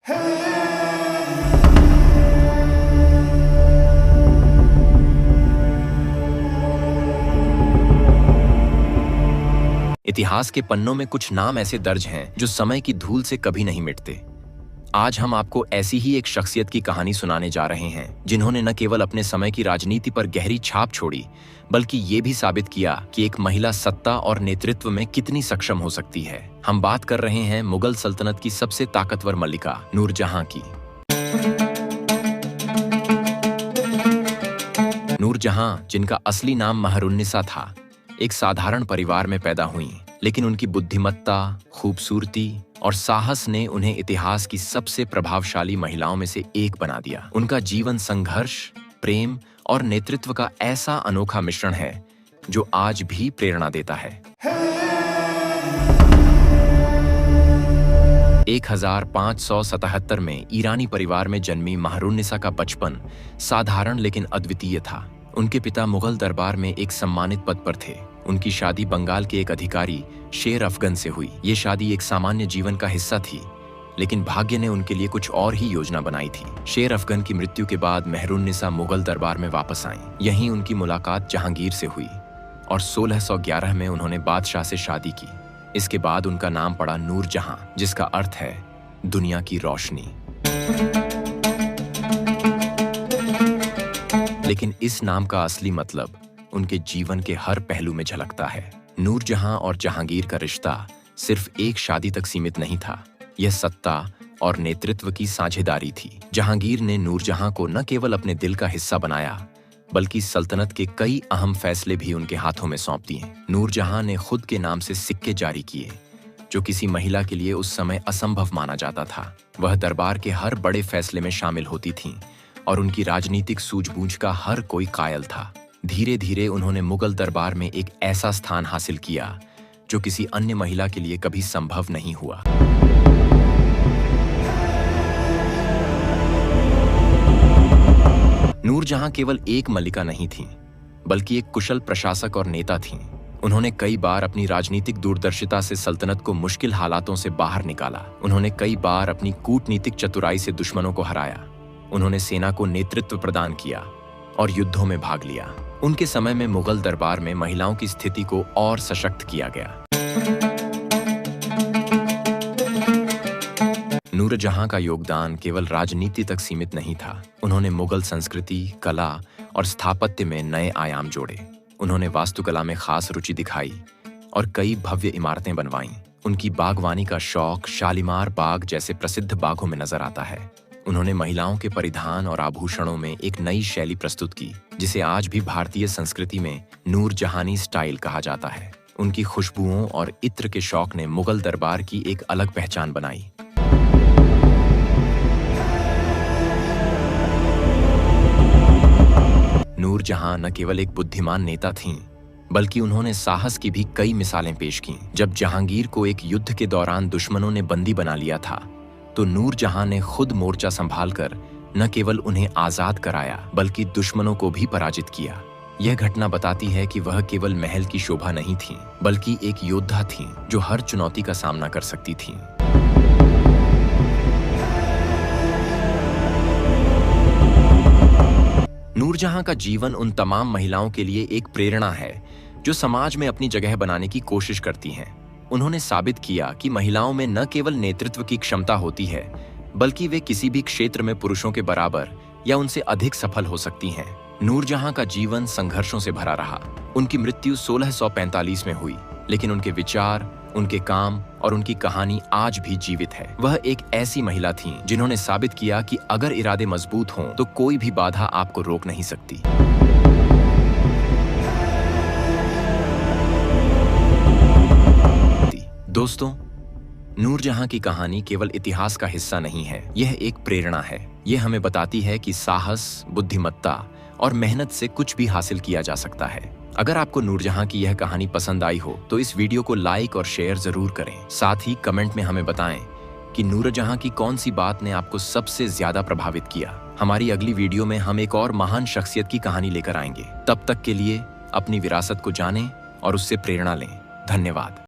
इतिहास के पन्नों में कुछ नाम ऐसे दर्ज हैं जो समय की धूल से कभी नहीं मिटते। आज हम आपको ऐसी ही एक शख्सियत की कहानी सुनाने जा रहे हैं जिन्होंने न केवल अपने समय की राजनीति पर गहरी छाप छोड़ी, बल्कि ये भी साबित किया कि एक महिला सत्ता और नेतृत्व में कितनी सक्षम हो सकती है। हम बात कर रहे हैं मुगल सल्तनत की सबसे ताकतवर मल्लिका नूरजहां की। नूरजहां, जिनका असली नाम महरुन्निसा था, एक साधारण परिवार में पैदा हुई, लेकिन उनकी बुद्धिमत्ता, खूबसूरती और साहस ने उन्हें इतिहास की सबसे प्रभावशाली महिलाओं में से एक बना दिया। उनका जीवन संघर्ष, प्रेम और नेतृत्व का ऐसा अनोखा मिश्रण है जो आज भी प्रेरणा देता है। 1577 में ईरानी परिवार में जन्मी महरुन्निसा का बचपन साधारण लेकिन अद्वितीय था। उनके पिता मुगल दरबार में एक सम्मानित पद पर थे। उनकी शादी बंगाल के एक अधिकारी शेर अफगन से हुई। ये शादी एक सामान्य जीवन का हिस्सा थी, लेकिन भाग्य ने उनके लिए कुछ और ही योजना बनाई थी। शेर अफगन की मृत्यु के बाद महरुन्निसा मुगल दरबार में वापस आईं। यहीं उनकी मुलाकात जहांगीर से हुई और 1611 में उन्होंने बादशाह से शादी की। इसके बाद उनका नाम पड़ा नूरजहां, जिसका अर्थ है दुनिया की रोशनी। लेकिन इस नाम का असली मतलब उनके जीवन के हर पहलू में झलकता है। नूरजहां और जहांगीर का रिश्ता सिर्फ एक शादी तक सीमित नहीं था, यह सत्ता और नेतृत्व की साझेदारी थी। जहांगीर ने नूरजहां को न केवल अपने दिल का हिस्सा बनाया, बल्कि सल्तनत के कई अहम फैसले भी उनके हाथों में सौंप दिए। नूरजहां ने खुद के नाम से सिक्के जारी किए, जो किसी महिला के लिए उस समय असंभव माना जाता था। वह दरबार के हर बड़े फैसले में शामिल होती थीं और उनकी राजनीतिक सूझबूझ का हर कोई कायल था। धीरे धीरे उन्होंने मुगल दरबार में एक ऐसा स्थान हासिल किया जो किसी अन्य महिला के लिए कभी संभव नहीं हुआ। नूरजहां केवल एक मल्लिका नहीं थीं, बल्कि एक कुशल प्रशासक और नेता थीं। उन्होंने कई बार अपनी राजनीतिक दूरदर्शिता से सल्तनत को मुश्किल हालातों से बाहर निकाला। उन्होंने कई बार अपनी कूटनीतिक चतुराई से दुश्मनों को हराया। उन्होंने सेना को नेतृत्व प्रदान किया और युद्धों में भाग लिया। उनके समय में मुगल दरबार में महिलाओं की स्थिति को और सशक्त किया गया। नूरजहां का योगदान केवल राजनीति तक सीमित नहीं था। उन्होंने मुगल संस्कृति, कला और स्थापत्य में नए आयाम जोड़े। उन्होंने वास्तुकला में खास रुचि दिखाई और कई भव्य इमारतें बनवाईं। उनकी बागवानी का शौक शालीमार बाग जैसे प्रसिद्ध बागों में नजर आता है। उन्होंने महिलाओं के परिधान और आभूषणों में एक नई शैली प्रस्तुत की, जिसे आज भी भारतीय संस्कृति में नूरजहानी स्टाइल कहा जाता है। उनकी खुशबुओं और इत्र के शौक ने मुगल दरबार की एक अलग पहचान बनाई। नूरजहां न केवल एक बुद्धिमान नेता थीं, बल्कि उन्होंने साहस की भी कई मिसालें पेश कीं। जब जहांगीर को एक युद्ध के दौरान दुश्मनों ने बंदी बना लिया था, तो नूरजहां ने खुद मोर्चा संभालकर न केवल उन्हें आजाद कराया, बल्कि दुश्मनों को भी पराजित किया। यह घटना बताती है कि वह केवल महल की शोभा नहीं थीं, बल्कि एक योद्धा थीं जो हर चुनौती का सामना कर सकती थीं। नूरजहां का जीवन उन तमाम महिलाओं के लिए एक प्रेरणा है जो समाज में अपनी जगह बनाने की कोशिश करती हैं। उन्होंने साबित किया कि महिलाओं में न केवल नेतृत्व की क्षमता होती है, बल्कि वे किसी भी क्षेत्र में पुरुषों के बराबर या उनसे अधिक सफल हो सकती हैं। नूरजहां का जीवन संघर्षों से भरा रहा। उनकी मृत्यु 1645 में हुई, लेकिन उनके विचार, उनके काम और उनकी कहानी आज भी जीवित है। वह एक ऐसी महिला थीं जिन्होंने साबित किया कि अगर इरादे मजबूत हों तो कोई भी बाधा आपको रोक नहीं सकती। दोस्तों, नूरजहां की कहानी केवल इतिहास का हिस्सा नहीं है, यह एक प्रेरणा है। यह हमें बताती है कि साहस, बुद्धिमत्ता और मेहनत से कुछ भी हासिल किया जा सकता है। अगर आपको नूरजहां की यह कहानी पसंद आई हो तो इस वीडियो को लाइक और शेयर जरूर करें। साथ ही कमेंट में हमें बताएं कि नूरजहां की कौन सी बात ने आपको सबसे ज्यादा प्रभावित किया। हमारी अगली वीडियो में हम एक और महान शख्सियत की कहानी लेकर आएंगे। तब तक के लिए अपनी विरासत को जानें और उससे प्रेरणा लें। धन्यवाद।